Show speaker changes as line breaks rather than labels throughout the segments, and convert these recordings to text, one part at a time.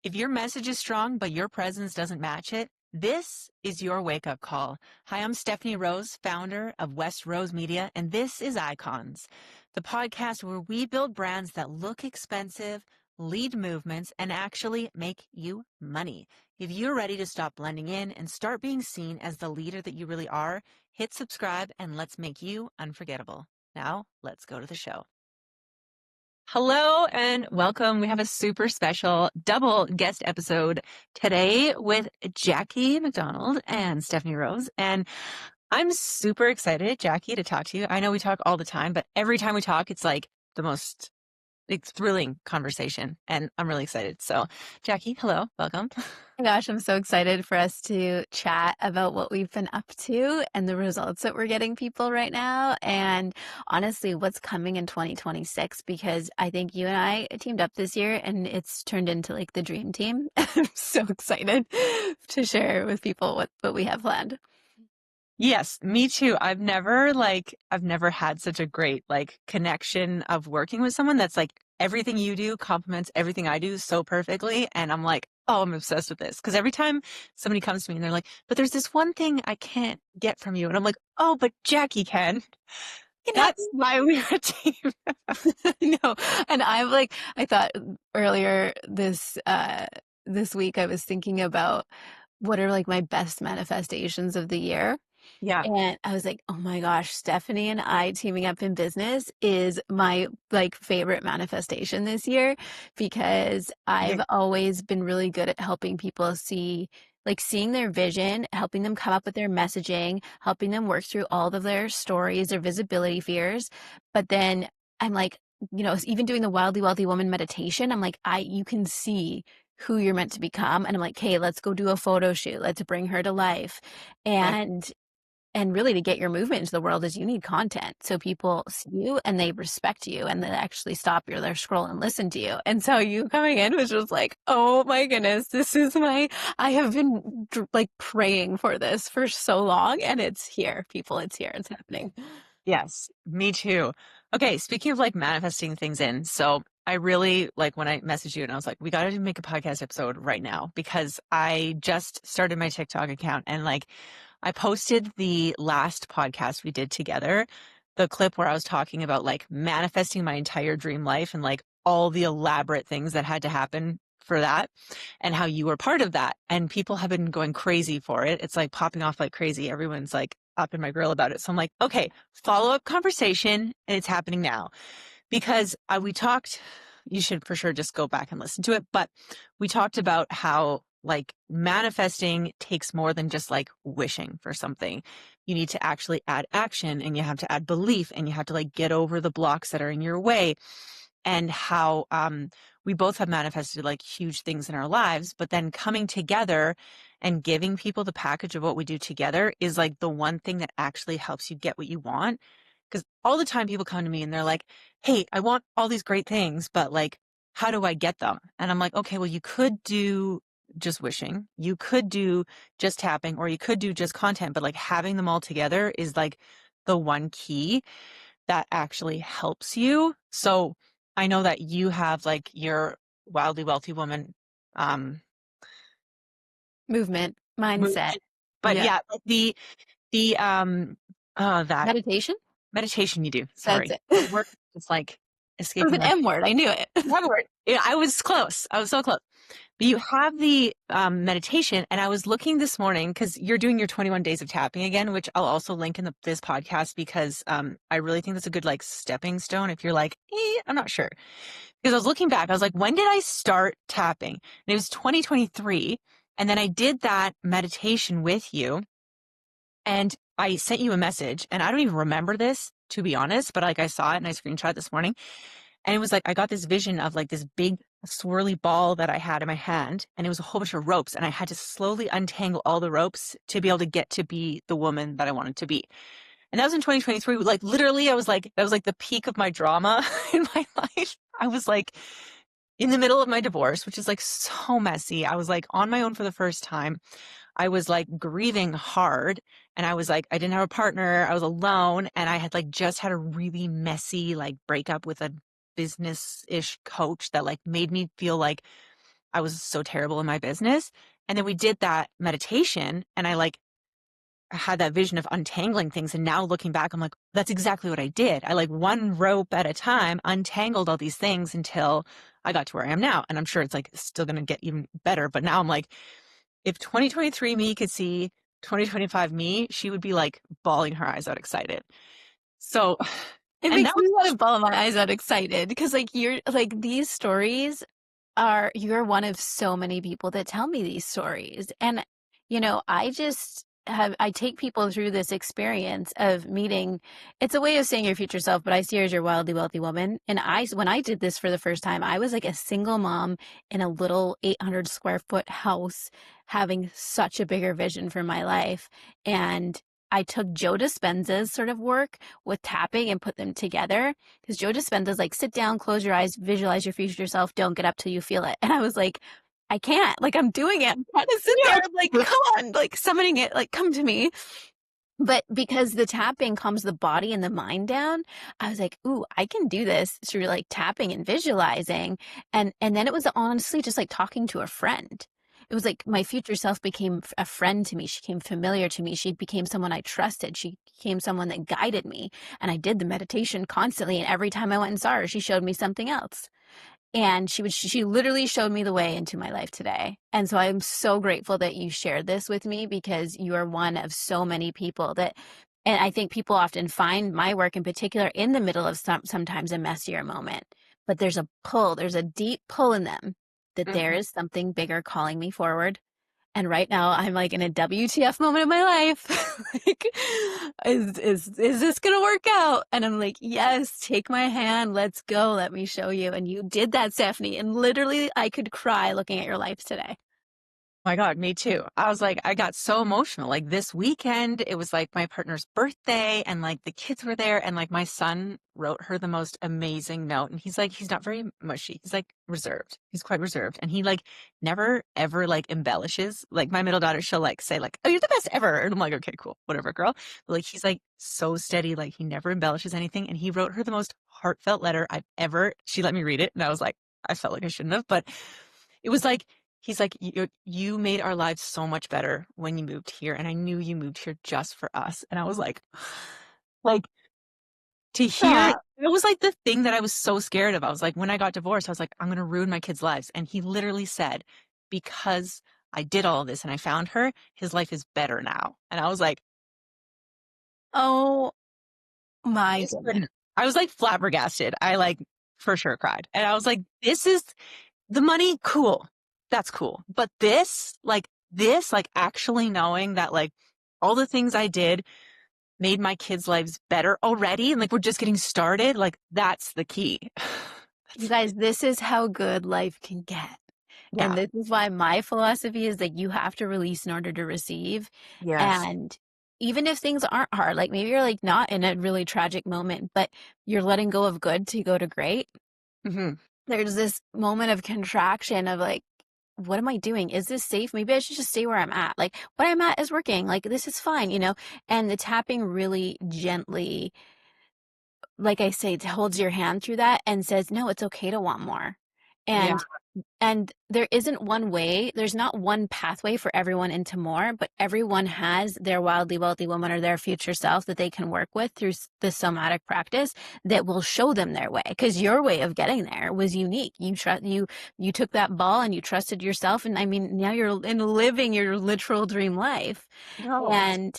If your message is strong, but your presence doesn't match it, this is your wake-up call. Hi, I'm Stephanie Rose, founder of West Rose Media, and this is Icons, the podcast where we build brands that look expensive, lead movements, and actually make you money. If you're ready to stop blending in and start being seen as the leader that you really are, hit subscribe and let's make you unforgettable. Now, let's go to the show. Hello and welcome. We have a super special double guest episode today with Jackie McDonald and Stephanie Rose. And I'm super excited, Jackie, to talk to you. I know we talk all the time, but every time we talk, it's like the most thrilling conversation. And I'm really excited. So Jackie, hello, welcome.
Oh my gosh, I'm so excited for us to chat about what we've been up to and the results that we're getting people right now. And honestly, what's coming in 2026, because I think you and I teamed up this year and it's turned into like the dream team. I'm so excited to share with people what we have planned.
Yes, me too. I've never had such a great connection of working with someone that's like everything you do complements everything I do so perfectly. And I'm like, oh, I'm obsessed with this. Because every time somebody comes to me and they're like, but there's this one thing I can't get from you. And I'm like, oh, but Jackie can. That's why we're a team.
No. And I thought earlier this week I was thinking about what are like my best manifestations of the year.
Yeah.
And I was like, oh my gosh, Stephanie and I teaming up in business is my favorite manifestation this year, because I've always been really good at helping people seeing their vision, helping them come up with their messaging, helping them work through all of their stories, their visibility fears. But then I'm like, even doing the Wildly Wealthy Woman meditation, I'm like, you can see who you're meant to become. And I'm like, hey, let's go do a photo shoot. Let's bring her to life. And really, to get your movement into the world is you need content. So people see you and they respect you and they actually stop their scroll and listen to you. And so you coming in was just like, oh my goodness, I have been praying for this for so long, and it's here, people. It's here. It's happening.
Yes, me too. Okay, speaking of manifesting things in. So I really when I messaged you and I was like, we got to make a podcast episode right now, because I just started my TikTok account and I posted the last podcast we did together, the clip where I was talking about manifesting my entire dream life and all the elaborate things that had to happen for that and how you were part of that. And people have been going crazy for it. It's popping off like crazy. Everyone's up in my grill about it. So I'm like, okay, follow-up conversation, and it's happening now. Because we talked, you should for sure just go back and listen to it, but we talked about how manifesting takes more than just wishing for something. You need to actually add action, and you have to add belief, and you have to get over the blocks that are in your way. And how we both have manifested huge things in our lives, but then coming together and giving people the package of what we do together is the one thing that actually helps you get what you want. Because all the time people come to me and they're like, hey, I want all these great things, but how do I get them? And I'm like, okay, well, you could do just wishing, you could do just tapping, or you could do just content, but having them all together is the one key that actually helps you. So I know that you have your Wildly Wealthy Woman
movement, mindset.
But yeah, the that
meditation
you do. Sorry.
That's it.
Word just escaping.
It was an M word. I knew it.
One word. Yeah, I was close. I was so close. But you have the meditation, and I was looking this morning because you're doing your 21 days of tapping again, which I'll also link in this podcast, because I really think that's a good stepping stone if you're I'm not sure. Because I was looking back, I was like, when did I start tapping? And it was 2023. And then I did that meditation with you, and I sent you a message, and I don't even remember this, to be honest, but I saw it and I screenshot it this morning. And it was I got this vision of this big swirly ball that I had in my hand, and it was a whole bunch of ropes, and I had to slowly untangle all the ropes to be able to get to be the woman that I wanted to be. And that was in 2023. Literally, I was that was the peak of my drama in my life. I was in the middle of my divorce, which is so messy. I was on my own for the first time. I was grieving hard, and I was I didn't have a partner. I was alone, and I had just had a really messy breakup with a business-ish coach that made me feel I was so terrible in my business. And then we did that meditation and I had that vision of untangling things. And now looking back, I'm like, that's exactly what I did. I like one rope at a time untangled all these things until I got to where I am now. And I'm sure it's like still going to get even better. But now I'm like, if 2023 me could see 2025 me, she would be like bawling her eyes out excited. So,
It
and that
makes me want
was,
to bawl my eyes out excited because like you're like these stories are you're one of so many people that tell me these stories. And I just have I take people through this experience of meeting. It's a way of saying your future self, but I see her as your wildly wealthy woman. And when I did this for the first time, I was like a single mom in a little 800 square foot house having such a bigger vision for my life. And I took Joe Dispenza's sort of work with tapping and put them together because Joe Dispenza's like, sit down, close your eyes, visualize your future self, don't get up till you feel it. And I was like, I can't. Like, I'm doing it. I'm trying to sit there. I'm like,
yeah.
come on, like summoning it, like, come to me. But because the tapping calms the body and the mind down, I was like, ooh, I can do this through like tapping and visualizing. And then it was honestly just like talking to a friend. It was like my future self became a friend to me. She became familiar to me. She became someone I trusted. She became someone that guided me. And I did the meditation constantly. And every time I went and saw her, she showed me something else. And she literally showed me the way into my life today. And so I'm so grateful that you shared this with me because you are one of so many people that, and I think people often find my work in particular in the middle of sometimes a messier moment. But there's a deep pull in them that there
Mhm.
is something bigger calling me forward. And right now I'm like in a WTF moment of my life. Like, is this gonna work out? And I'm like, yes, take my hand, let's go, let me show you. And you did that, Stephanie. And literally I could cry looking at your life today.
My God, me too. I was like, I got so emotional. Like this weekend, it was like my partner's birthday and like the kids were there and like my son wrote her the most amazing note. And he's like, he's not very mushy. He's like reserved. He's quite reserved. And he like never ever like embellishes. Like my middle daughter, she'll like say like, oh, you're the best ever. And I'm like, okay, cool, whatever, girl. But like, he's like so steady. Like he never embellishes anything. And he wrote her the most heartfelt letter I've ever, she let me read it. And I was like, I felt like I shouldn't have, but it was like, he's like, you made our lives so much better when you moved here. And I knew you moved here just for us. And I was like to hear,
Stop.
it was like the thing that I was so scared of. I was like, when I got divorced, I was like, I'm going to ruin my kids' lives. And he literally said, because I did all of this and I found her, his life is better now. And I was like,
Oh my
this
goodness.
couldn't, I was like flabbergasted. I like for sure cried. And I was like, this is the money, cool. That's cool. But this, like actually knowing that like all the things I did made my kids' lives better already. And like we're just getting started. Like that's the key.
You
That's the
guys,
key.
this is how good life can get. And
Yeah.
this is why my philosophy is that you have to release in order to receive.
Yes.
And even if things aren't hard, like maybe you're like not in a really tragic moment, but you're letting go of good to go to great.
Hmm.
There's this moment of contraction of like, what am I doing? Is this safe? Maybe I should just stay where I'm at. Like what I'm at is working. Like this is fine. And the tapping really gently, like I say, holds your hand through that and says, no, it's okay to want more.
Yeah.
And there isn't one way, there's not one pathway for everyone into more, but everyone has their wildly wealthy woman or their future self that they can work with through the somatic practice that will show them their way. Because your way of getting there was unique. You took that ball and you trusted yourself. And I mean, now you're in living your literal dream life.
No.
And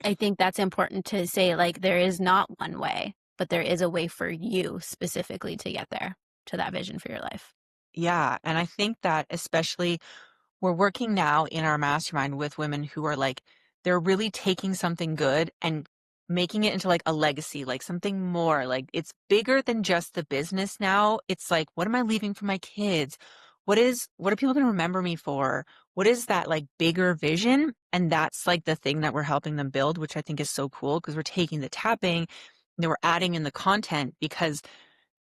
I think that's important to say, like, there is not one way, but there is a way for you specifically to get there to that vision for your life.
Yeah. And I think that especially we're working now in our mastermind with women who are like, they're really taking something good and making it into like a legacy, like something more. Like it's bigger than just the business now. It's like, what am I leaving for my kids? What are people going to remember me for? What is that like bigger vision? And that's like the thing that we're helping them build, which I think is so cool because we're taking the tapping and then we're adding in the content because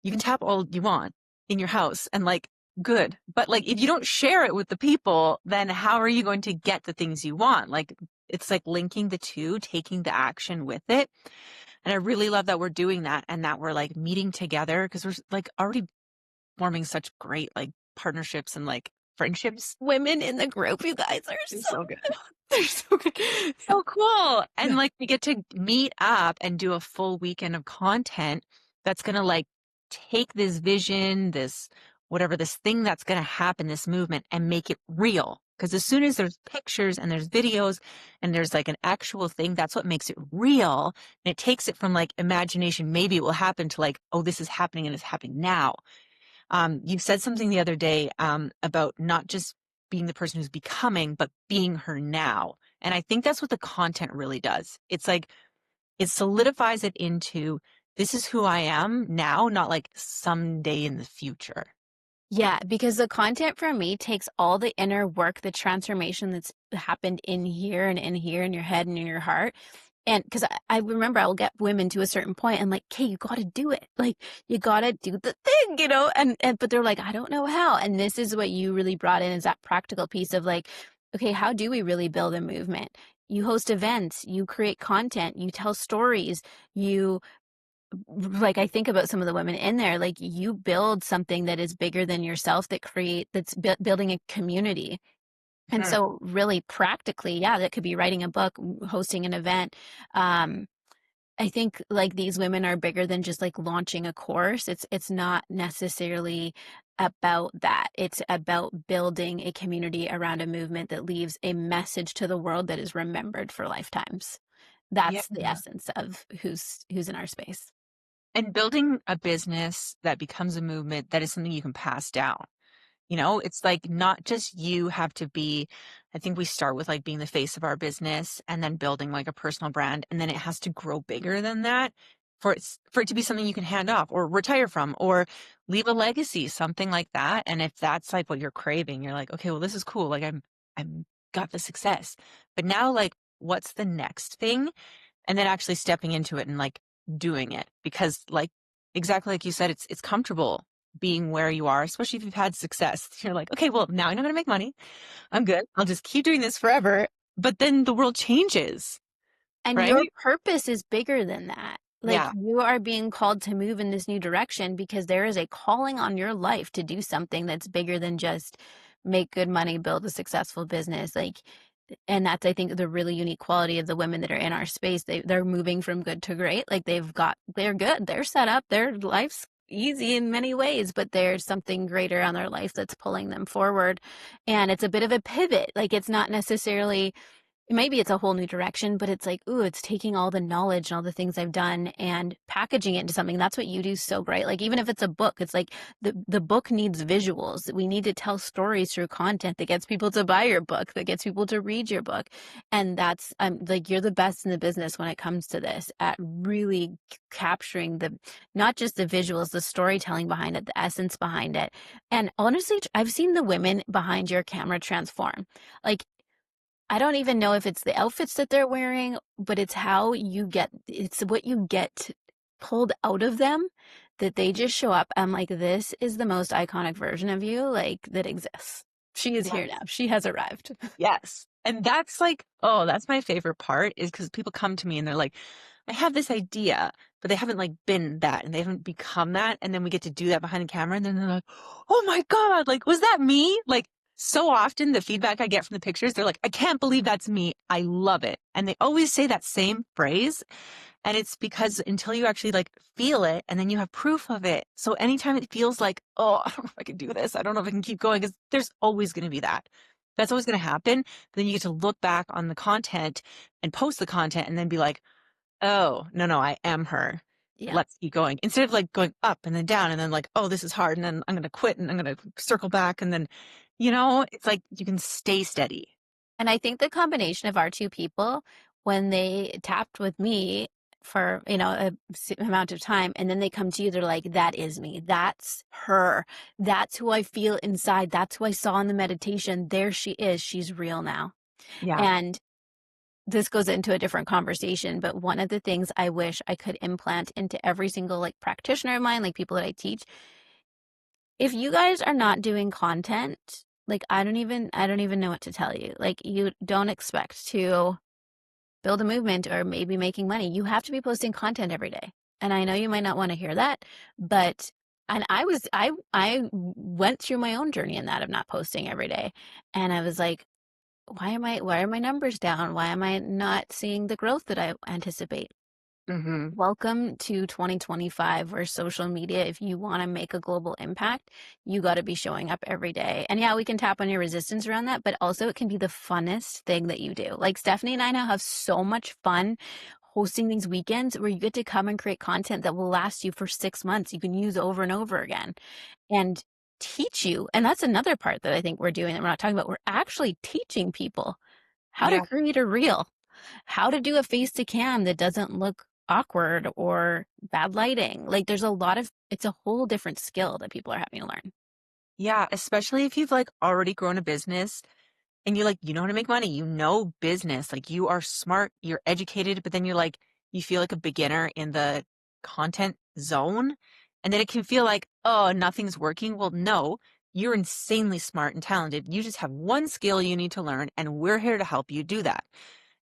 you can tap all you want in your house and like good. But like if you don't share it with the people, then how are you going to get the things you want? Like it's like linking the two, taking the action with it. And I really love that we're doing that and that we're like meeting together because we're like already forming such great like partnerships and like friendships.
Women in the group, you guys are
They're
so
so good.
they're so good. Yeah.
So cool. And
Yeah.
like we get to meet up and do a full weekend of content that's going to like take this vision, this whatever, this thing that's going to happen, this movement, and make it real. Because as soon as there's pictures and there's videos and there's like an actual thing, that's what makes it real. And it takes it from like imagination, maybe it will happen, to like, oh, this is happening and it's happening now. You said something the other day about not just being the person who's becoming, but being her now. And I think that's what the content really does. It's like it solidifies it into this is who I am now, not like someday in the future.
Yeah, because the content for me takes all the inner work, the transformation that's happened in here and in here in your head and in your heart. And because I remember I will get women to a certain point and like, okay, you got to do it. Like, you got to do the thing, but they're like, I don't know how. And this is what you really brought in, is that practical piece of like, okay, how do we really build a movement? You host events, you create content, you tell stories, you like, I think about some of the women in there, like you build something that is bigger than yourself, that's building a community. And
Mhm.
so really practically, yeah, that could be writing a book, hosting an event. Um, I think like these women are bigger than just like launching a course. It's not necessarily about that. It's about building a community around a movement that leaves a message to the world that is remembered for lifetimes.
Yeah.
That's the essence of who's in our space.
And building a business that becomes a movement that is something you can pass down. You know, it's like not just you have to be, I think we start with like being the face of our business and then building like a personal brand. And then it has to grow bigger than that for it to be something you can hand off or retire from or leave a legacy, something like that. And if that's like what you're craving, you're like, okay, well, this is cool. Like I'm got the success, but now like, what's the next thing? And then actually stepping into it and like doing it because like exactly like you said, it's comfortable being where you are, especially if you've had success. You're like, okay, well, now I know how to make money. I'm good. I'll just keep doing this forever. But then the world changes,
And
right?
your purpose is bigger than that. Like,
Yeah.
you are being called to move in this new direction because there is a calling on your life to do something that's bigger than just make good money, build a successful business. Like, and that's, I think, the really unique quality of the women that are in our space. They're moving from good to great. Like, they're good. They're set up. Their life's easy in many ways, but there's something greater on their life that's pulling them forward. And it's a bit of a pivot. Like, it's not necessarily, maybe it's a whole new direction, but it's like, ooh, it's taking all the knowledge and all the things I've done and packaging it into something. That's what you do so great. Like, even if it's a book, it's like the book needs visuals. We need to tell stories through content that gets people to buy your book, that gets people to read your book. And that's like, you're the best in the business when it comes to this, at really capturing the, not just the visuals, the storytelling behind it, the essence behind it. And honestly, I've seen the women behind your camera transform. Like, I don't even know if it's the outfits that they're wearing, but it's what you get pulled out of them, that they just show up. I'm like, this is the most iconic version of you, like, that exists. She is here now.
Yes.
She has arrived.
Yes. And that's like, oh, that's my favorite part is because people come to me and they're like, I have this idea, but they haven't like been that and they haven't become that. And then we get to do that behind the camera and then they're like, oh my God, like, was that me? Like, so often the feedback I get from the pictures, they're like, I can't believe that's me. I love it. And they always say that same phrase. And it's because until you actually like feel it and then you have proof of it. So anytime it feels like, oh, I don't know if I can do this. I don't know if I can keep going, because there's always going to be that. That's always going to happen. But then you get to look back on the content and post the content and then be like, oh, no, no, I am her.
Yeah.
Let's keep going. Instead of like going up and then down and then like, oh, this is hard. And then I'm going to quit and I'm going to circle back. And then, it's like you can stay steady.
And I think the combination of our two people, when they tapped with me for, amount of time, and then they come to you, they're like, that is me. That's her. That's who I feel inside. That's who I saw in the meditation. There she is. She's real now.
Yeah.
And this goes into a different conversation, but one of the things I wish I could implant into every single like practitioner of mine, like people that I teach, if you guys are not doing content, like, I don't even know what to tell you. Like, you don't expect to build a movement or maybe making money. You have to be posting content every day. And I know you might not want to hear that, but And I went through my own journey in that of not posting every day. And I was like, why are my numbers down? Why am I not seeing the growth that I anticipate?
Hmm.
Welcome to 2025, where social media, if you want to make a global impact, you got to be showing up every day. And yeah, we can tap on your resistance around that, but also it can be the funnest thing that you do. Like Stephanie and I now have so much fun hosting these weekends where you get to come and create content that will last you for 6 months. You can use over and over again and teach you. And that's another part that I think we're doing that we're not talking about. We're actually teaching people how to
Yeah.
create a reel, how to do a face to cam that doesn't look awkward or bad lighting. Like there's a lot of, it's a whole different skill that people are having to learn.
Yeah. Especially if you've like already grown a business and you're like, you know how to make money, you know, business, like you are smart, you're educated, but then you're like, you feel like a beginner in the content zone. And then it can feel like, oh, nothing's working. Well, no, you're insanely smart and talented. You just have one skill you need to learn, and we're here to help you do that.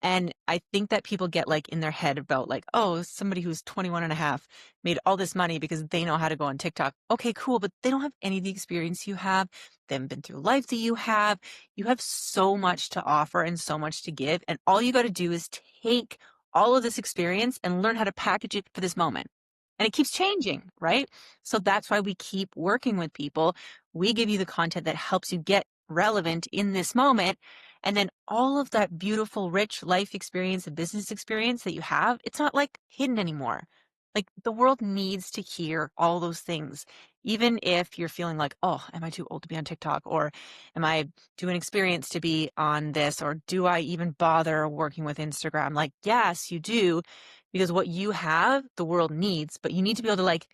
And I think that people get like in their head about like, oh, somebody who's 21 and a half made all this money because they know how to go on TikTok. Okay, cool. But they don't have any of the experience you have. They haven't been through life that you have. You have so much to offer and so much to give. And all you got to do is take all of this experience and learn how to package it for this moment. And it keeps changing, right? So that's why we keep working with people. We give you the content that helps you get relevant in this moment. And then all of that beautiful, rich life experience and business experience that you have, it's not like hidden anymore. Like the world needs to hear all those things. Even if you're feeling like, oh, am I too old to be on TikTok? Or am I too inexperienced to be on this? Or do I even bother working with Instagram? Like, yes, you do, because what you have, the world needs, but you need to be able to like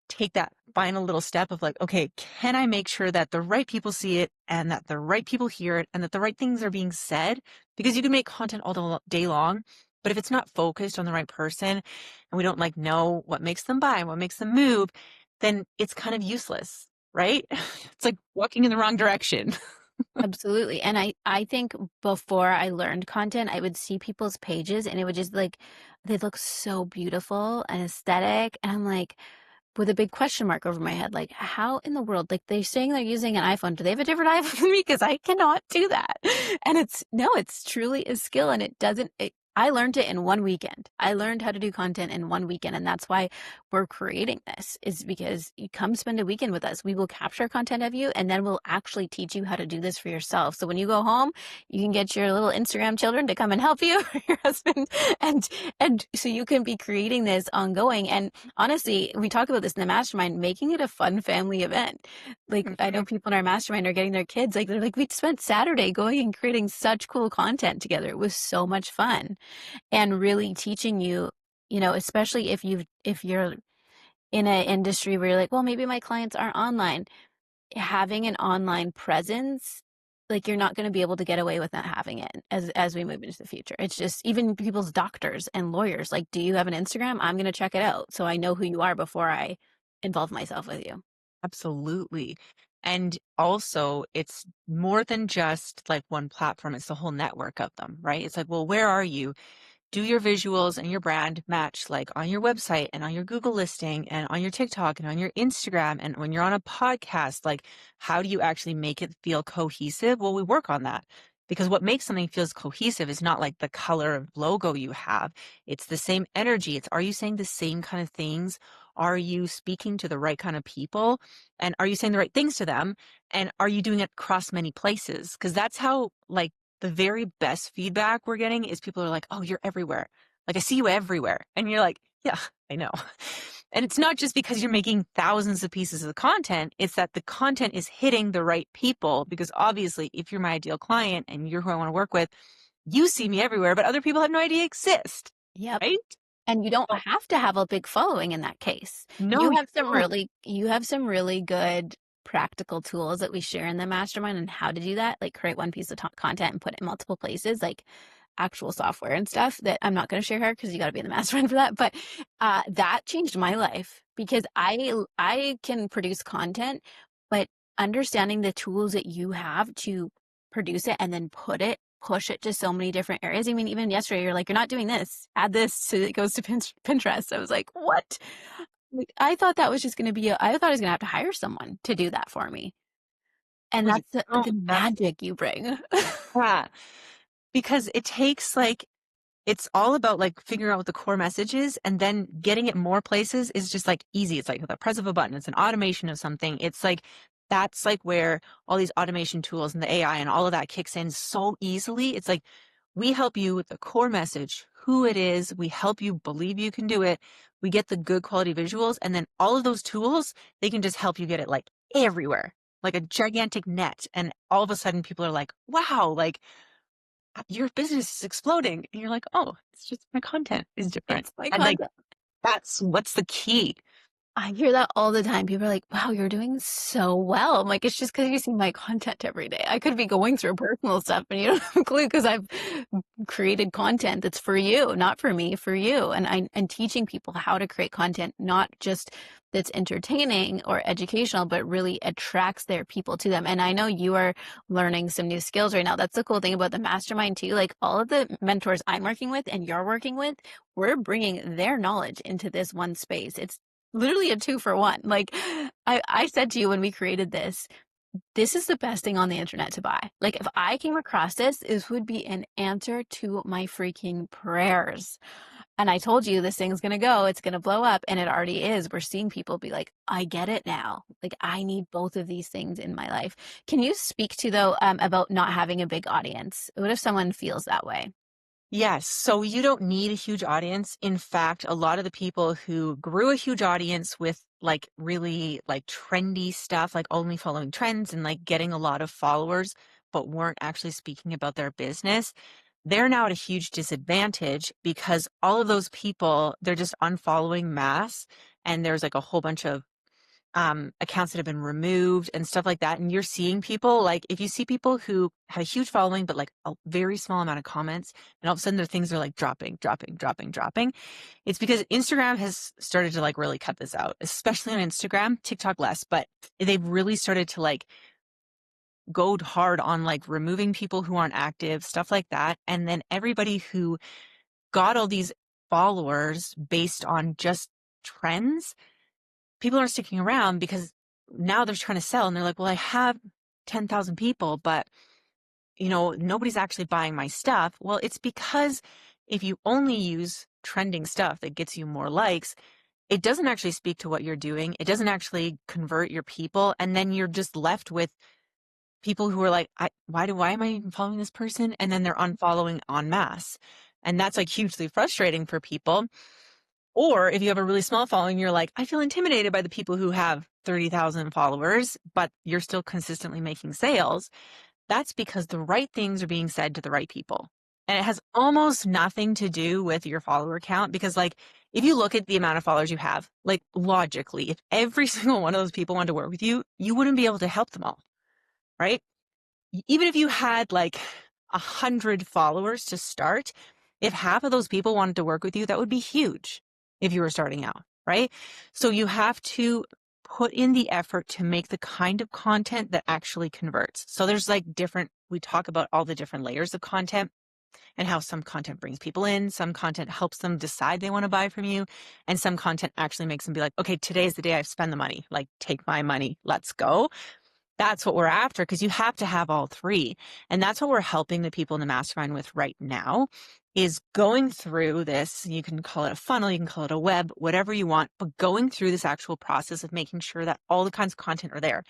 take that final little step of like, okay, can I make sure that the right people see it and that the right people hear it and that the right things are being said? Because you can make content all the day long, but if it's not focused on the right person and we don't like know what makes them buy and what makes them move, then it's kind of useless, right? It's like walking in the wrong direction.
Absolutely. And I think before I learned content, I would see people's pages and it would just like, they look so beautiful and aesthetic. And I'm like, with a big question mark over my head, like, how in the world, like they're saying they're using an iPhone. Do they have a different iPhone than me? Because I cannot do that. And it's, no, it's truly a skill and it doesn't, I learned it in one weekend. I learned how to do content in one weekend. And that's why we're creating this, is because you come spend a weekend with us. We will capture content of you and then we'll actually teach you how to do this for yourself. So when you go home, you can get your little Instagram children to come and help you, or your husband, and so you can be creating this ongoing. And honestly, we talk about this in the mastermind, making it a fun family event. Like I know
Mhm.
people in our mastermind are getting their kids, like they're like, we spent Saturday going and creating such cool content together. It was so much fun. And really teaching you, especially if you're in an industry where you're like, well, maybe my clients aren't online, having an online presence, like you're not going to be able to get away with not having it as we move into the future. It's just even people's doctors and lawyers, like, do you have an Instagram? I'm going to check it out so I know who you are before I involve myself with you.
Absolutely. And also, it's more than just like one platform, it's the whole network of them, right? It's like, well, where are you? Do your visuals and your brand match like on your website and on your Google listing and on your TikTok and on your Instagram and when you're on a podcast, like how do you actually make it feel cohesive? Well, we work on that because what makes something feels cohesive is not like the color of logo you have. It's the same energy. It's, are you saying the same kind of things? Are you speaking to the right kind of people? And are you saying the right things to them? And are you doing it across many places? Because that's how like the very best feedback we're getting is people are like, oh, you're everywhere. Like, I see you everywhere. And you're like, yeah, I know. And it's not just because you're making thousands of pieces of content, it's that the content is hitting the right people. Because obviously, if you're my ideal client and you're who I want to work with, you see me everywhere, but other people have no idea exist.
Yep.
Right?
And you don't
So,
have to have a big following in that case.
no, you don't.
You have some really good practical tools that we share in the mastermind on how to do that, like create one piece of content and put it in multiple places, like actual software and stuff that I'm not going to share here because you got to be in the mastermind for that. But that changed my life because I can produce content, but understanding the tools that you have to produce it and then push it to so many different areas. I mean, even yesterday, you're like, you're not doing this. Add this so it goes to Pinterest. I was like, what? Like, I thought that was just going to be, I thought I was going to have to hire someone to do that for me. And
Well, you
that's the
don't. That's
magic you bring.
yeah. Because it takes like it's all about like figuring out what the core message is and then getting it more places is just like easy. It's like the press of a button. It's an automation of something. It's like that's like where all these automation tools and the AI and all of that kicks in so easily. It's like we help you with the core message, who it is. We help you believe you can do it. We get the good quality visuals. And then all of those tools, they can just help you get it like everywhere, like a gigantic net. And all of a sudden people are like, wow, like your business is exploding. And you're like, oh, it's just my content is different.
It's my
And like,
content.
that's what's the key.
I hear that all the time. People are like, wow, you're doing so well. I'm like, it's just because you see my content every day. I could be going through personal stuff and you don't have a clue because I've created content that's for you, not for me, for you. And teaching people how to create content, not just that's entertaining or educational, but really attracts their people to them. And I know you are learning some new skills right now. That's the cool thing about the mastermind too. Like all of the mentors I'm working with and you're working with, we're bringing their knowledge into this one space. It's literally a 2 for 1. Like I said to you when we created this is the best thing on the internet to buy. Like if I came across this would be an answer to my freaking prayers. And I told you this thing's going to go, it's going to blow up. And it already is. We're seeing people be like, I get it now. Like I need both of these things in my life. Can you speak to though, about not having a big audience? What if someone feels that way?
Yes. So you don't need a huge audience. In fact, a lot of the people who grew a huge audience with like really like trendy stuff, like only following trends and like getting a lot of followers, but weren't actually speaking about their business, they're now at a huge disadvantage because all of those people, they're just unfollowing mass. And there's like a whole bunch of accounts that have been removed and stuff like that. And you're seeing people like if you see people who have a huge following, but like a very small amount of comments, and all of a sudden their things are like dropping. It's because Instagram has started to like really cut this out, especially on Instagram, TikTok less, but they've really started to like go hard on like removing people who aren't active, stuff like that. And then everybody who got all these followers based on just trends people aren't sticking around because now they're trying to sell and they're like, well, I have 10,000 people, but nobody's actually buying my stuff. Well, it's because if you only use trending stuff that gets you more likes, it doesn't actually speak to what you're doing. It doesn't actually convert your people. And then you're just left with people who are like, why am I even following this person? And then they're unfollowing en masse. And that's like hugely frustrating for people. Or if you have a really small following, you're like, I feel intimidated by the people who have 30,000 followers, but you're still consistently making sales. That's because the right things are being said to the right people. And it has almost nothing to do with your follower count because, like, if you look at the amount of followers you have, like, logically, if every single one of those people wanted to work with you, you wouldn't be able to help them all, right? Even if you had like 100 followers to start, if half of those people wanted to work with you, that would be huge if you were starting out, right? So you have to put in the effort to make the kind of content that actually converts. So there's like we talk about all the different layers of content and how some content brings people in, some content helps them decide they want to buy from you, and some content actually makes them be like, okay, today's the day I spend the money, like take my money, let's go. That's what we're after because you have to have all three. And that's what we're helping the people in the mastermind with right now is going through this. You can call it a funnel, you can call it a web, whatever you want, but going through this actual process of making sure that all the kinds of content are there.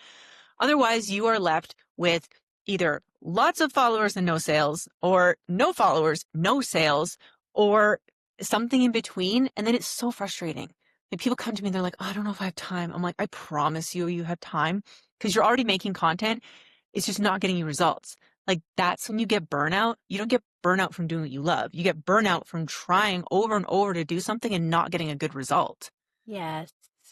Otherwise, you are left with either lots of followers and no sales, or no followers, no sales, or something in between. And then it's so frustrating. Like people come to me, they're like, oh, I don't know if I have time. I'm like, I promise you have time because you're already making content. It's just not getting you results. Like that's when you get burnout. You don't get burnout from doing what you love. You get burnout from trying over and over to do something and not getting a good result.
Yes.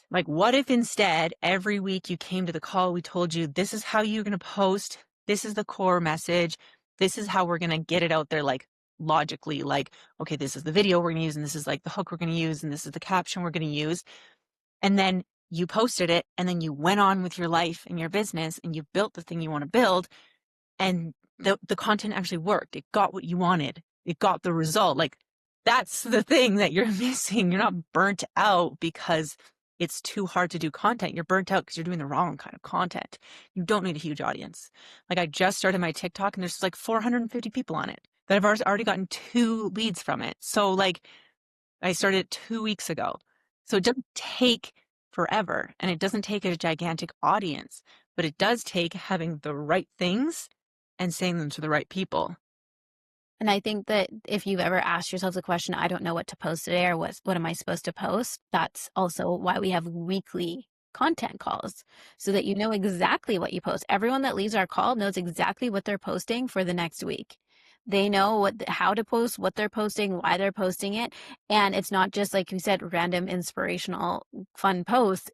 Like, what if instead every week you came to the call, we told you this is how you're going to post, this is the core message, this is how we're going to get it out there, like logically, like, okay, this is the video we're going to use, and this is like the hook we're going to use, and this is the caption we're going to use. And then you posted it, and then you went on with your life and your business, and you built the thing you want to build, and the content actually worked. It got what you wanted. It got the result. Like, that's the thing that you're missing. You're not burnt out because it's too hard to do content. You're burnt out because you're doing the wrong kind of content. You don't need a huge audience. Like I just started my TikTok and there's like 450 people on it that have already gotten 2 leads from it. So like I started it 2 weeks ago. So it doesn't take forever and it doesn't take a gigantic audience, but it does take having the right things and saying them to the right people.
And I think that if you've ever asked yourself the question, I don't know what to post today or what am I supposed to post, that's also why we have weekly content calls so that you know exactly what you post. Everyone that leaves our call knows exactly what they're posting for the next week. They know how to post, what they're posting, why they're posting it. And it's not just like you said, random inspirational fun posts.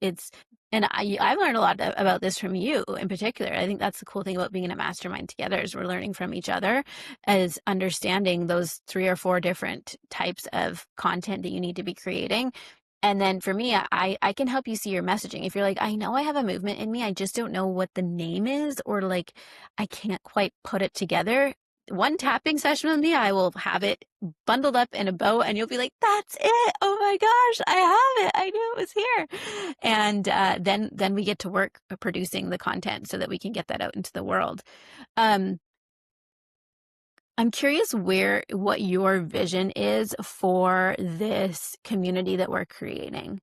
I've learned a lot about this from you in particular. I think that's the cool thing about being in a mastermind together is we're learning from each other as understanding those 3 or 4 different types of content that you need to be creating. And then for me, I can help you see your messaging. If you're like, I know I have a movement in me, I just don't know what the name is, or like I can't quite put it together. One tapping session with me, I will have it bundled up in a bow, and you'll be like, "That's it! Oh my gosh, I have it! I knew it was here." And then we get to work producing the content so that we can get that out into the world. Um, I'm curious what your vision is for this community that we're creating.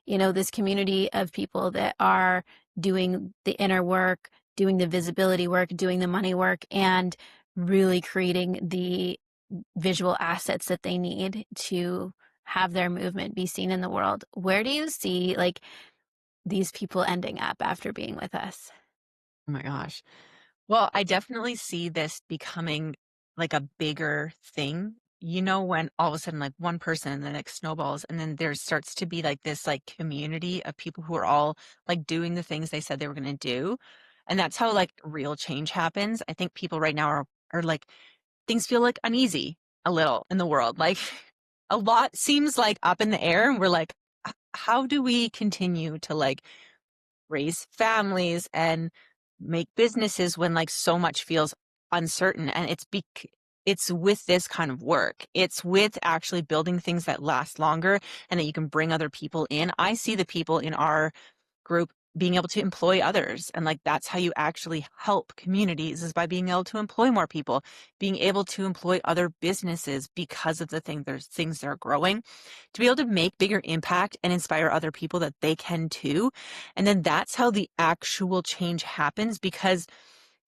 You know, this community of people that are doing the inner work, doing the visibility work, doing the money work, and really creating the visual assets that they need to have their movement be seen in the world. Where do you see like these people ending up after being with us?
Oh my gosh. Well, I definitely see this becoming like a bigger thing. You know, when all of a sudden, like one person and then it snowballs, and then there starts to be like this like community of people who are all like doing the things they said they were going to do. And that's how like real change happens. I think people right now are like, things feel like uneasy a little in the world. Like a lot seems like up in the air, and we're like, how do we continue to like raise families and make businesses when like so much feels uncertain? And it's with this kind of work. It's with actually building things that last longer and that you can bring other people in. I see the people in our group being able to employ others, and like that's how you actually help communities, is by being able to employ more people, being able to employ other businesses because of the things they're growing, to be able to make bigger impact and inspire other people that they can too. And then that's how the actual change happens, because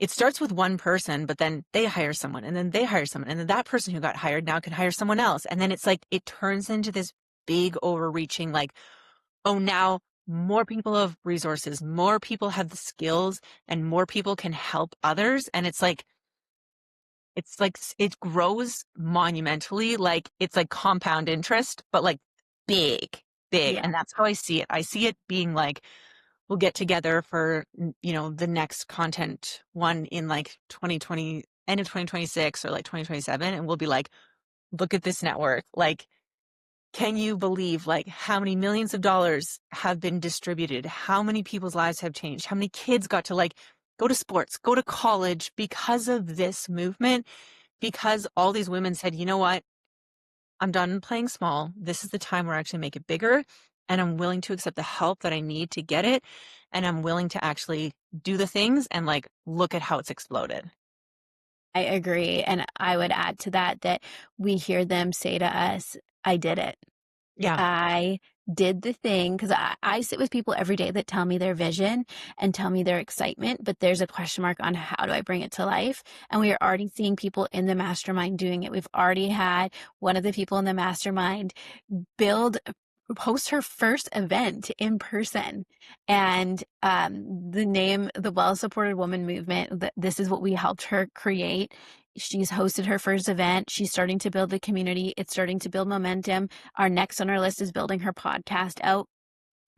it starts with one person, but then they hire someone and then they hire someone, and then that person who got hired now can hire someone else, and then it's like it turns into this big overreaching, like, oh, now more people have resources, more people have the skills, and more people can help others. And it's like it grows monumentally, like it's like compound interest, but like big, big.
Yeah.
And that's how I see it. I see it being like, we'll get together for, the next content one in like 2020, end of 2026 or like 2027. And we'll be like, look at this network. Like, can you believe like how many millions of dollars have been distributed? How many people's lives have changed? How many kids got to like go to sports, go to college because of this movement? Because all these women said, you know what? I'm done playing small. This is the time where I actually make it bigger. And I'm willing to accept the help that I need to get it. And I'm willing to actually do the things and like look at how it's exploded.
I agree. And I would add to that that we hear them say to us, I did it.
Yeah.
I did the thing because I sit with people every day that tell me their vision and tell me their excitement, but there's a question mark on how do I bring it to life? And we are already seeing people in the mastermind doing it. We've already had one of the people in the mastermind build host her first event in person, and the name the Well Supported Woman Movement, this is what we helped her create. She's hosted her first event. She's starting to build the community. It's starting to build momentum. Our next on our list is building her podcast out.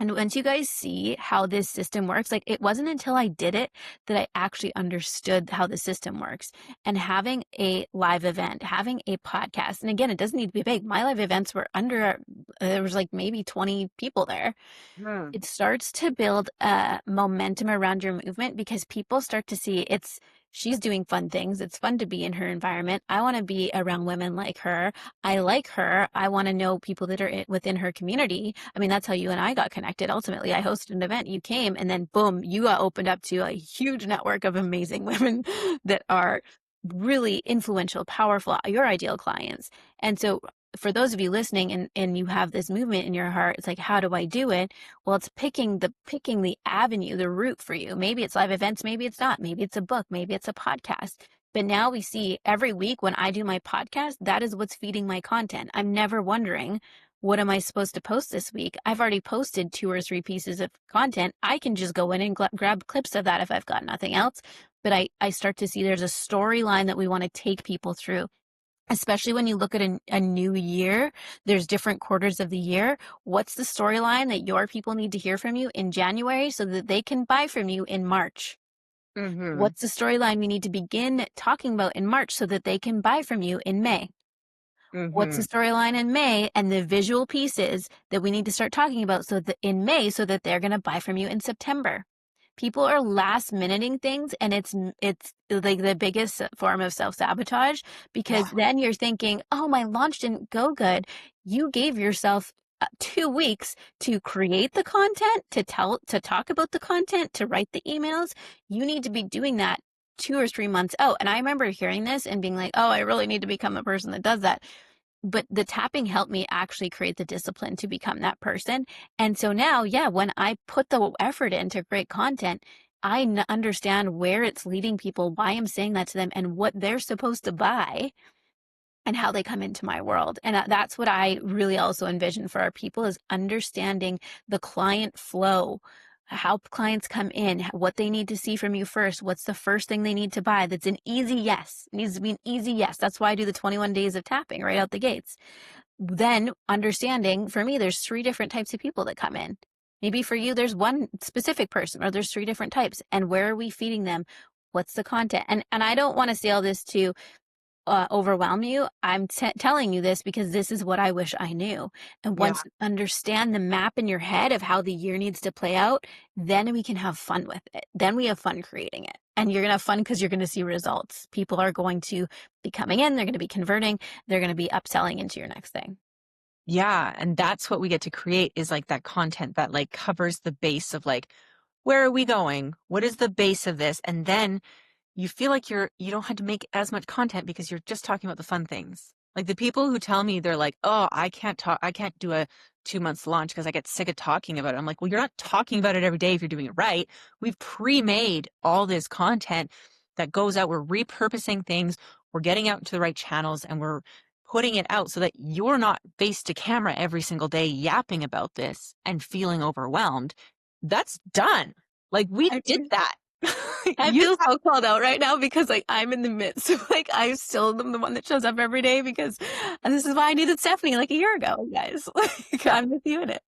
And once you guys see how this system works, like it wasn't until I did it that I actually understood how the system works. And having a live event, having a podcast, and again, it doesn't need to be big. My live events were there was like maybe 20 people there.
Hmm.
It starts to build a momentum around your movement because people start to see it's She's doing fun things. It's fun to be in her environment. I want to be around women like her. I like her. I want to know people that are within her community. I mean, that's how you and I got connected. Ultimately, I hosted an event, you came, and then boom, you got opened up to a huge network of amazing women that are really influential, powerful, your ideal clients. And so for those of you listening and you have this movement in your heart, it's like, how do I do it? Well, it's picking the avenue, the route for you. Maybe it's live events, maybe it's not. Maybe it's a book, maybe it's a podcast. But now we see every week when I do my podcast, that is what's feeding my content. I'm never wondering, what am I supposed to post this week? I've already posted 2 or 3 pieces of content. I can just go in and grab clips of that if I've got nothing else. But I start to see there's a storyline that we want to take people through, especially when you look at a new year. There's different quarters of the year. What's the storyline that your people need to hear from you in January so that they can buy from you in March?
Mm-hmm.
What's the storyline we need to begin talking about in March so that they can buy from you in May? What's the
Mm-hmm.
storyline in May and the visual pieces that we need to start talking about so that in May so that they're going to buy from you in September? People are last minuting things, and it's like the biggest form of self-sabotage, because
Yeah.
then you're thinking, oh, my launch didn't go good. You gave yourself 2 weeks to create the content, to talk about the content, to write the emails. You need to be doing that 2 or 3 months out. And I remember hearing this and being like, oh, I really need to become the person that does that. But the tapping helped me actually create the discipline to become that person. And so now, yeah, when I put the effort in to create content, I understand where it's leading people, why I'm saying that to them, and what they're supposed to buy and how they come into my world. And that's what I really also envision for our people, is understanding the client flow, how clients come in, what they need to see from you first, what's the first thing they need to buy. That's an easy yes. It needs to be an easy yes. That's why I do the 21 days of tapping right out the gates. Then understanding, for me, there's 3 different types of people that come in. Maybe for you, there's one specific person, or there's 3 different types. And where are we feeding them? What's the content? And I don't want to say all this to overwhelm you. I'm telling you this because this is what I wish I knew. And
Yeah.
once you understand the map in your head of how the year needs to play out, then we can have fun with it. Then we have fun creating it. And you're going to have fun because you're going to see results. People are going to be coming in, they're going to be converting, they're going to be upselling into your next thing.
Yeah. And that's what we get to create, is like that content that like covers the base of like, where are we going? What is the base of this? And then you feel like you don't have to make as much content because you're just talking about the fun things. Like the people who tell me, they're like, oh, I can't do a 2 months launch because I get sick of talking about it. I'm like, well, you're not talking about it every day if you're doing it right. We've pre-made all this content that goes out. We're repurposing things. We're getting out into the right channels, and we're putting it out so that you're not face to camera every single day yapping about this and feeling overwhelmed. That's done. Like we
I,
did that.
I
You
feel so called out right now because like I'm in the midst of like I still am the one that shows up every day, because this is why I needed Stephanie like a year ago, guys. Like
Yeah.
I'm with you in it.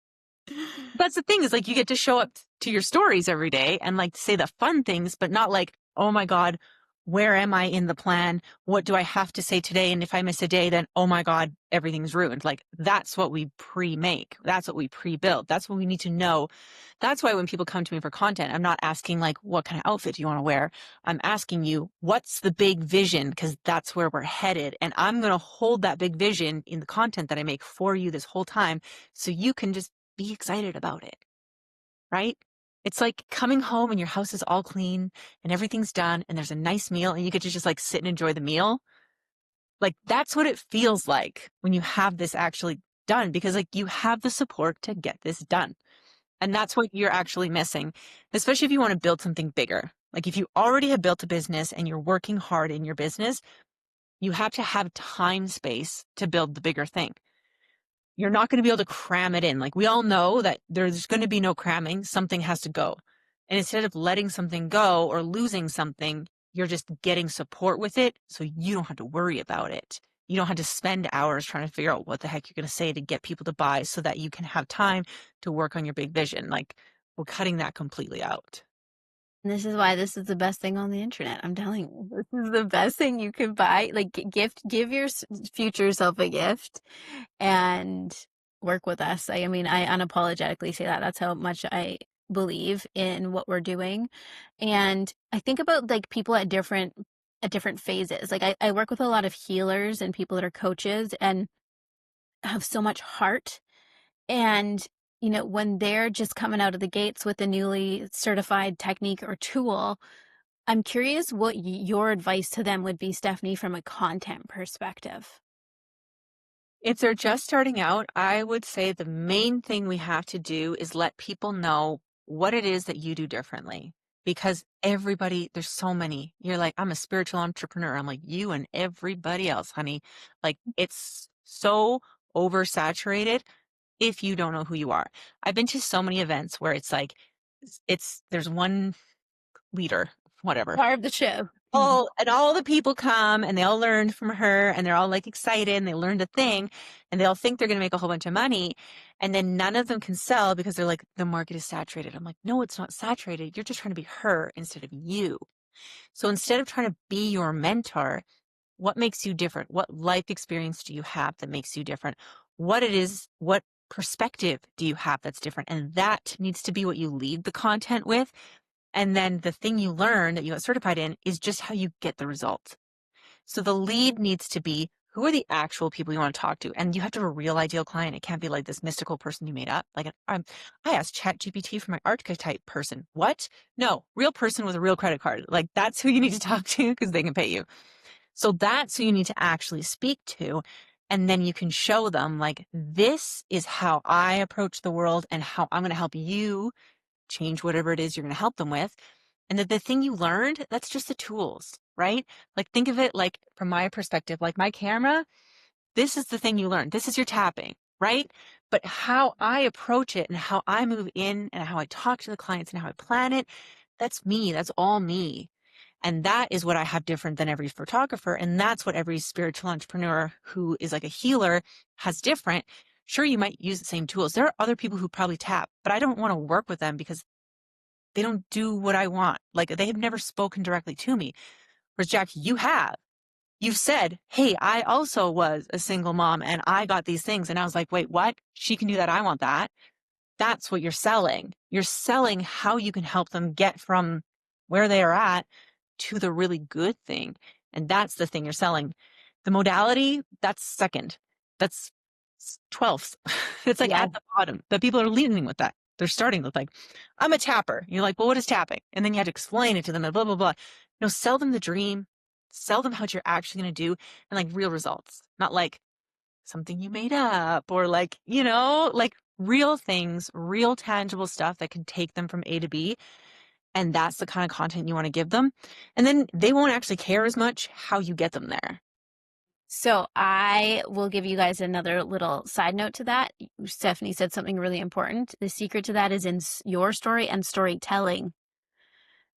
That's the thing, is like you get to show up to your stories every day and like say the fun things, but not like, oh my God, where am I in the plan? What do I have to say today? And if I miss a day, then oh my God, everything's ruined. Like that's what we pre-make. That's what we pre-build. That's what we need to know. That's why when people come to me for content, I'm not asking like, what kind of outfit do you want to wear? I'm asking you, what's the big vision? Because that's where we're headed. And I'm going to hold that big vision in the content that I make for you this whole time, so you can just be excited about it, right? It's like coming home and your house is all clean and everything's done and there's a nice meal and you get to just like sit and enjoy the meal. Like that's what it feels like when you have this actually done, because like you have the support to get this done. And that's what you're actually missing, especially if you want to build something bigger. Like if you already have built a business and you're working hard in your business, you have to have time space to build the bigger thing. You're not going to be able to cram it in. Like we all know that there's going to be no cramming. Something has to go. And instead of letting something go or losing something, you're just getting support with it. So you don't have to worry about it. You don't have to spend hours trying to figure out what the heck you're going to say to get people to buy so that you can have time to work on your big vision. Like we're cutting that completely out.
And this is why this is the best thing on the internet. I'm telling you, this is the best thing you could buy. Like give your future self a gift and work with us. I mean, I unapologetically say that. That's how much believe in what we're doing. And I think about like people at different phases. Like I work with a lot of healers and people that are coaches and have so much heart. And, you know, when they're just coming out of the gates with a newly certified technique or tool, I'm curious what your advice to them would be, Stephanie, from a content perspective.
If they're just starting out, I would say the main thing we have to do is let people know what it is that you do differently. Because everybody, there's so many. You're like, I'm a spiritual entrepreneur. I'm like, you and everybody else, honey. Like, it's so oversaturated if you don't know who you are. I've been to so many events where it's like, there's one leader, whatever,
Part of the show.
all the people come and they all learned from her and they're all like excited and they learned a thing and they all think they're going to make a whole bunch of money. And then none of them can sell because they're like, the market is saturated. I'm like, no, it's not saturated. You're just trying to be her instead of you. So instead of trying to be your mentor, what makes you different? What life experience do you have that makes you different? What it is, what perspective do you have that's different? And that needs to be what you lead the content with. And then the thing you learn that you got certified in is just how you get the results. So the lead needs to be, who are the actual people you want to talk to? And you have to have a real ideal client. It can't be like this mystical person you made up. Like I asked ChatGPT for my archetype person. What? No, real person with a real credit card. Like that's who you need to talk to because they can pay you. So that's who you need to actually speak to. And then you can show them like, this is how I approach the world and how I'm going to help you change whatever it is you're going to help them with. And that the thing you learned, that's just the tools, right? Like think of it like from my perspective, like my camera, this is the thing you learned. This is your tapping, right? But how I approach it and how I move in and how I talk to the clients and how I plan it, that's me. That's all me. And that is what I have different than every photographer. And that's what every spiritual entrepreneur who is like a healer has different. Sure, you might use the same tools. There are other people who probably tap, but I don't want to work with them because they don't do what I want. Like they have never spoken directly to me. Whereas Jackie, you have. You've said, hey, I also was a single mom and I got these things. And I was like, wait, what? She can do that. I want that. That's what you're selling. You're selling how you can help them get from where they are at to the really good thing. And that's the thing you're selling. The modality, that's second. That's 12th. It's like
Yeah.
at the bottom. But people are leading with that. They're starting with like, I'm a tapper. You're like, well, what is tapping? And then you have to explain it to them and blah, blah, blah. No, sell them the dream. Sell them what you're actually going to do and like real results, not like something you made up or like, like real things, real tangible stuff that can take them from A to B. And that's the kind of content you want to give them. And then they won't actually care as much how you get them there.
So I will give you guys another little side note to that. Stephanie said something really important. The secret to that is in your story and storytelling.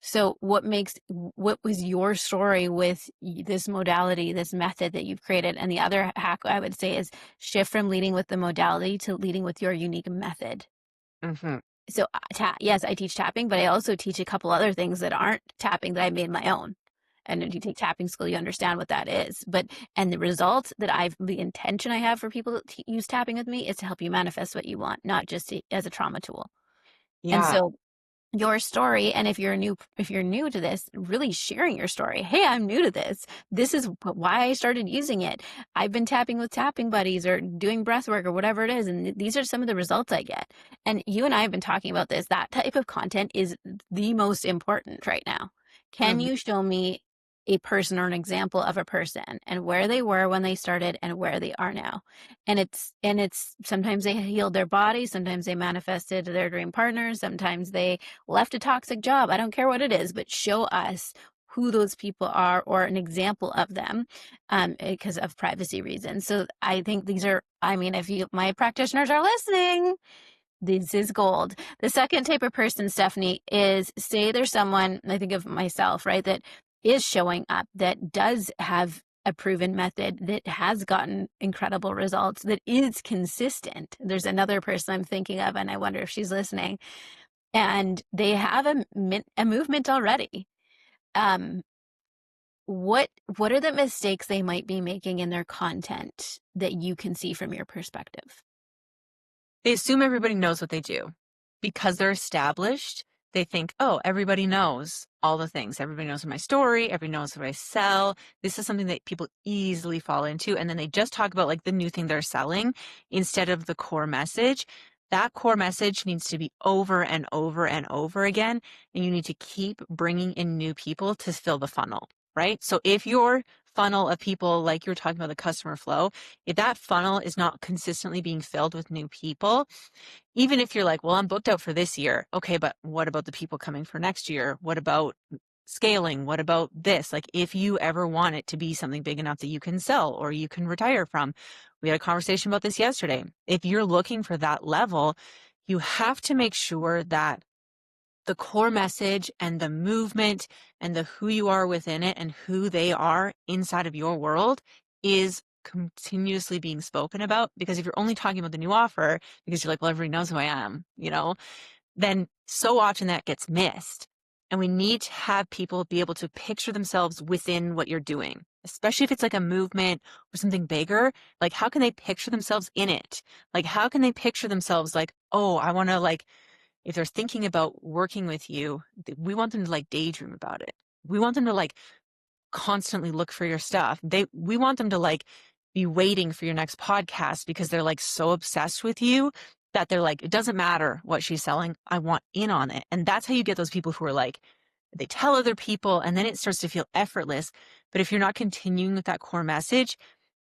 So what was your story with this modality, this method that you've created? And the other hack I would say is shift from leading with the modality to leading with your unique method.
Mm-hmm.
So yes, I teach tapping, but I also teach a couple other things that aren't tapping that I made my own. And if you take tapping school, you understand what that is. And the result the intention I have for people to use tapping with me is to help you manifest what you want, not just as a trauma tool. And
Yeah.
so your story, and if you're new to this, really sharing your story. Hey, I'm new to this. This is why I started using it. I've been tapping with tapping buddies or doing breath work or whatever it is, and these are some of the results I get. And you and I have been talking about this. That type of content is the most important right now. Can
Mm-hmm.
you show me a person or an example of a person and where they were when they started and where they are now? And it's sometimes they healed their body, sometimes they manifested their dream partner, sometimes they left a toxic job. I don't care what it is, but show us who those people are or an example of them, because of privacy reasons. So I think if my practitioners are listening, this is gold. The second type of person, Stephanie, is say there's someone, I think of myself, right, that is showing up, that does have a proven method, that has gotten incredible results, that is consistent. There's another person I'm thinking of, and I wonder if she's listening, and they have a movement already. Um, what are the mistakes they might be making in their content that you can see from your perspective?
They assume everybody knows what they do. because they're established, they think, oh, everybody knows all the things. Everybody knows my story. Everybody knows what I sell. This is something that people easily fall into. And then they just talk about like the new thing they're selling instead of the core message. That core message needs to be over and over and over again. And you need to keep bringing in new people to fill the funnel, right? So if your funnel of people, like you were talking about the customer flow, if that funnel is not consistently being filled with new people, even if you're like, well, I'm booked out for this year. Okay, but what about the people coming for next year? What about scaling? What about this? Like, if you ever want it to be something big enough that you can sell or you can retire from, we had a conversation about this yesterday. If you're looking for that level, you have to make sure that the core message and the movement and the who you are within it and who they are inside of your world is continuously being spoken about. Because if you're only talking about the new offer because you're like, well, everybody knows who I am, then so often that gets missed. And we need to have people be able to picture themselves within what you're doing, especially if it's like a movement or something bigger. Like, how can they picture themselves in it? Like, how can they picture themselves like, oh, I want to like, if they're thinking about working with you, we want them to like daydream about it. We want them to like constantly look for your stuff. We want them to like be waiting for your next podcast because they're like so obsessed with you that they're like, it doesn't matter what she's selling. I want in on it. And that's how you get those people who are like, they tell other people and then it starts to feel effortless. But if you're not continuing with that core message,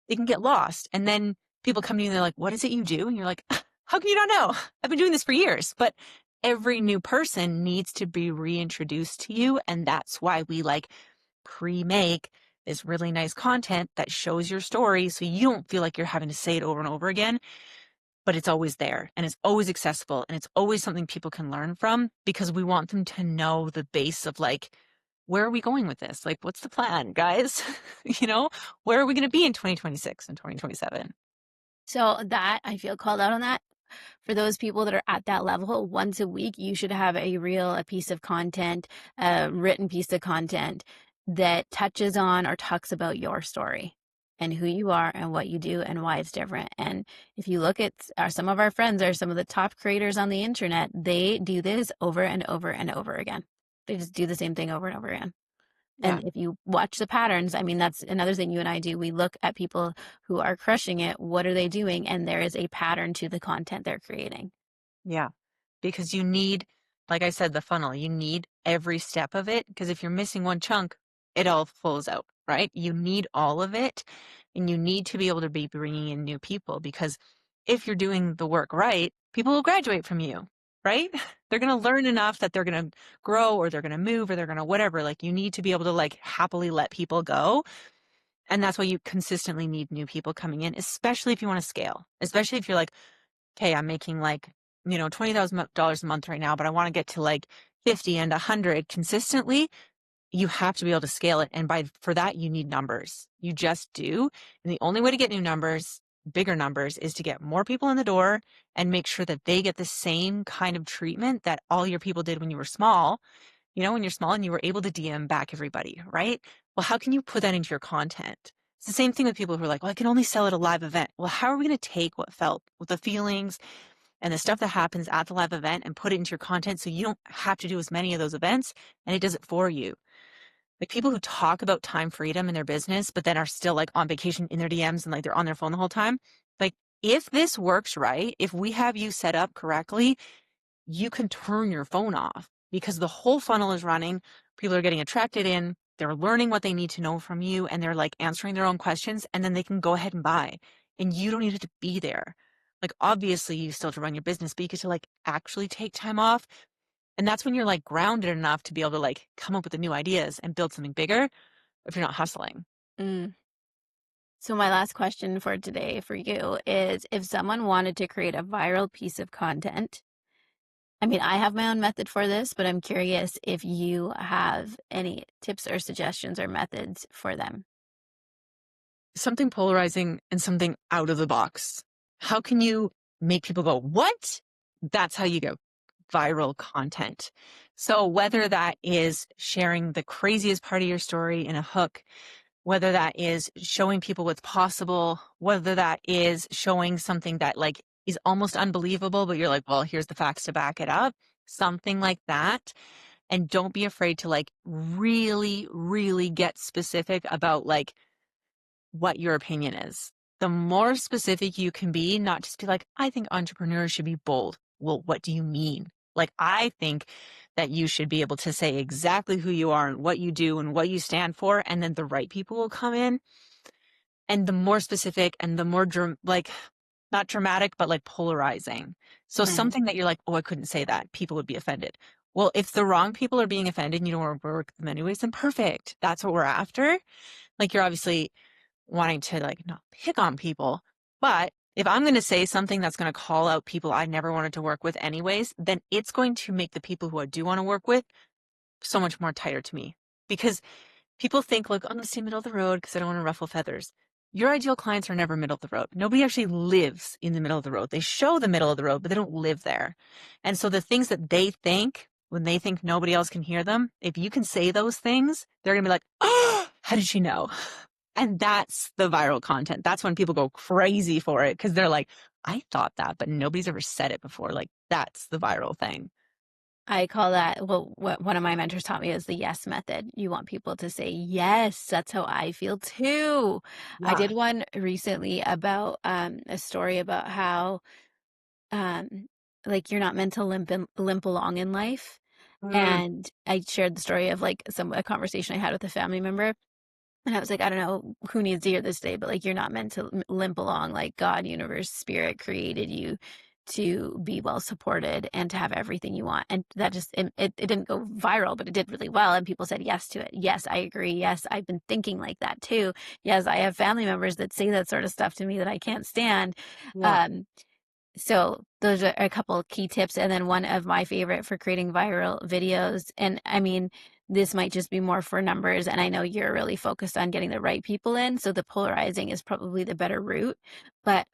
it can get lost. And then people come to you and they're like, what is it you do? And you're like, how can you not know? I've been doing this for years. But every new person needs to be reintroduced to you. And that's why we like pre-make this really nice content that shows your story so you don't feel like you're having to say it over and over again, but it's always there and it's always accessible and it's always something people can learn from because we want them to know the base of like, where are we going with this? Like, what's the plan, guys? Where are we going to be in 2026 and 2027?
So that I feel called out on that. For those people that are at that level, once a week, you should have a piece of content, a written piece of content that touches on or talks about your story and who you are and what you do and why it's different. And if you look at some of our friends are some of the top creators on the internet, they do this over and over and over again. They just do the same thing over and over again.
Yeah.
And if you watch the patterns, I mean, that's another thing you and I do. We look at people who are crushing it. What are they doing? And there is a pattern to the content they're creating.
Yeah. Because you need, like I said, the funnel, you need every step of it. Because if you're missing one chunk, it all flows out, right? You need all of it. And you need to be able to be bringing in new people because if you're doing the work right, people will graduate from you, right? They're going to learn enough that they're going to grow or they're going to move or they're going to whatever. Like you need to be able to like happily let people go. And that's why you consistently need new people coming in, especially if you want to scale, especially if you're like, okay, I'm making like, $20,000 a month right now, but I want to get to like 50 and 100 consistently. You have to be able to scale it. And for that, you need numbers. You just do. And the only way to get new numbers, bigger numbers, is to get more people in the door and make sure that they get the same kind of treatment that all your people did when you were small. When you're small and you were able to DM back everybody, right? Well, how can you put that into your content? It's the same thing with people who are like, well, I can only sell at a live event. Well, how are we going to take what felt with the feelings and the stuff that happens at the live event and put it into your content so you don't have to do as many of those events and it does it for you? Like people who talk about time freedom in their business, but then are still like on vacation in their DMs and like they're on their phone the whole time. Like if this works right, if we have you set up correctly, you can turn your phone off because the whole funnel is running. People are getting attracted in, they're learning what they need to know from you and they're like answering their own questions and then they can go ahead and buy and you don't need to be there. Like obviously you still have to run your business, but you get to like actually take time off. And that's when you're like grounded enough to be able to like come up with the new ideas and build something bigger if you're not hustling.
Mm. So my last question for today for you is if someone wanted to create a viral piece of content, I mean, I have my own method for this, but I'm curious if you have any tips or suggestions or methods for them.
Something polarizing and something out of the box. How can you make people go, what? That's how you go viral content. So whether that is sharing the craziest part of your story in a hook, whether that is showing people what's possible, whether that is showing something that like is almost unbelievable, but you're like, well, here's the facts to back it up. Something like that. And don't be afraid to like really, really get specific about like what your opinion is. The more specific you can be, not just be like, I think entrepreneurs should be bold. Well, what do you mean? Like, I think that you should be able to say exactly who you are and what you do and what you stand for, and then the right people will come in. And the more specific and the more like not dramatic, but like polarizing. So
Mhm.
something that you're like, oh, I couldn't say that. People would be offended. Well, if the wrong people are being offended and you don't want to work with them anyways, then perfect. That's what we're after. Like you're obviously wanting to like not pick on people, but if I'm going to say something that's going to call out people I never wanted to work with anyways, then it's going to make the people who I do want to work with so much more tighter to me because people think like, I'm going to stay middle of the road because I don't want to ruffle feathers. Your ideal clients are never middle of the road. Nobody actually lives in the middle of the road. They show the middle of the road, but they don't live there. And so the things that they think when they think nobody else can hear them, if you can say those things, they're going to be like, oh, how did she know? And that's the viral content. That's when people go crazy for it because they're like, I thought that, but nobody's ever said it before. Like that's the viral thing.
I call that, well, what one of my mentors taught me is the yes method. You want people to say, yes, that's how I feel too. I
Yeah.
did one recently about a story about how um, like you're not meant to limp along in life.
Mm,
And I shared the story of like a conversation I had with a family member. And I was like, I don't know who needs to hear this today, but like, you're not meant to limp along. Like, God, universe, spirit created you to be well supported and to have everything you want. And that just, it didn't go viral, but it did really well. And people said yes to it. Yes, I agree. Yes, I've been thinking like that too. Yes, I have family members that say that sort of stuff to me that I can't stand.
yeah.
Um, so those are a couple of key tips. And then one of my favorite for creating viral videos. And I mean, this might just be more for numbers. And I know you're really focused on getting the right people in. So the polarizing is probably the better route. But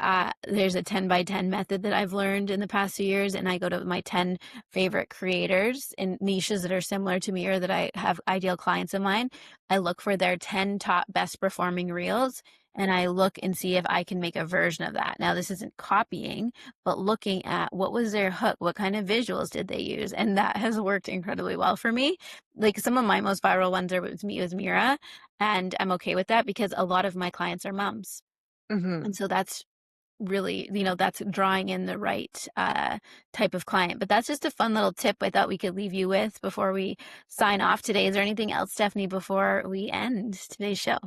there's a 10 by 10 method that I've learned in the past few years. And I go to my 10 favorite creators in niches that are similar to me or that I have ideal clients of mine. I look for their 10 top best performing reels and I look and see if I can make a version of that. Now, this isn't copying, but looking at what was their hook, what kind of visuals did they use, and that has worked incredibly well for me. Like some of my most viral ones are with me with Mira, and I'm okay with that because a lot of my clients are moms,
Hmm.
and so that's really, that's drawing in the right type of client. But that's just a fun little tip I thought we could leave you with before we sign off today. Is there anything else, Stephanie, before we end today's show?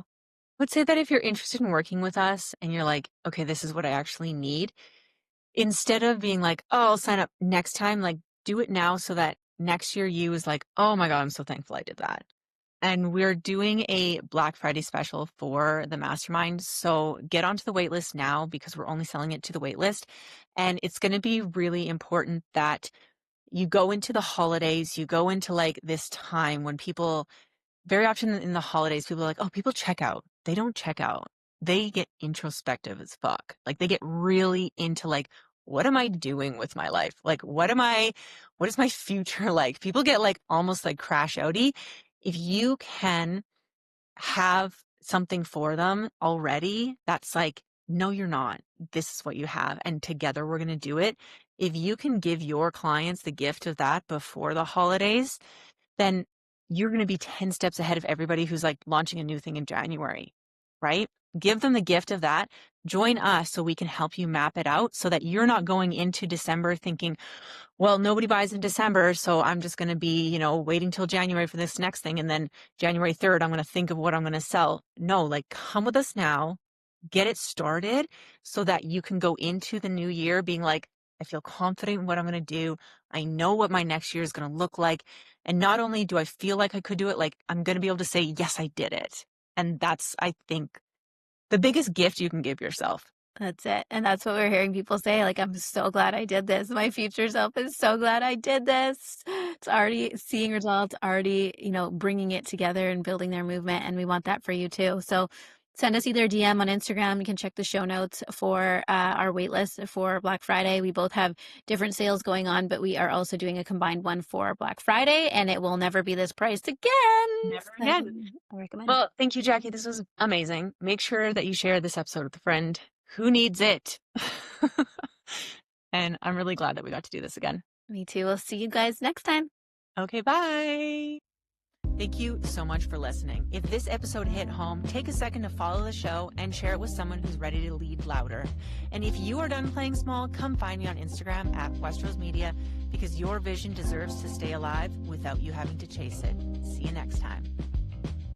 Would say that if you're interested in working with us and you're like, okay, this is what I actually need, instead of being like, oh, I'll sign up next time, like do it now so that next year you is like, oh my God, I'm so thankful I did that. And we're doing a Black Friday special for the mastermind. So get onto the wait list now because we're only selling it to the wait list. And it's going to be really important that you go into the holidays, you go into like this time when people very often in the holidays, people are like, oh, people check out. They don't check out. They get introspective as fuck. Like they get really into like, what am I doing with my life? Like, what is my future like? People get like almost like crash outy. If you can have something for them already, that's like, no, you're not. This is what you have. And together we're going to do it. If you can give your clients the gift of that before the holidays, then you're going to be 10 steps ahead of everybody who's like launching a new thing in January, right? Give them the gift of that. Join us so we can help you map it out so that you're not going into December thinking, well, nobody buys in December, so I'm just going to be, waiting till January for this next thing. And then January 3rd, I'm going to think of what I'm going to sell. No, like come with us now, get it started so that you can go into the new year being like, I feel confident in what I'm going to do. I know what my next year is going to look like. And not only do I feel like I could do it, like I'm going to be able to say, yes, I did it. And that's, I think, the biggest gift you can give yourself.
That's it. And that's what we're hearing people say. Like, I'm so glad I did this. My future self is so glad I did this. It's already seeing results, already, bringing it together and building their movement. And we want that for you too. So send us either a DM on Instagram. You can check the show notes for our waitlist for Black Friday. We both have different sales going on, but we are also doing a combined one for Black Friday, and it will never be this priced again.
Never
So
again.
I recommend.
Well, thank you, Jackie. This was amazing. Make sure that you share this episode with a friend who needs it. And I'm really glad that we got to do this again.
Me too. We'll see you guys next time.
Okay, bye. Thank you so much for listening. If this episode hit home, take a second to follow the show and share it with someone who's ready to lead louder. And if you are done playing small, come find me on Instagram at Westeros Media, because your vision deserves to stay alive without you having to chase it. See you next time.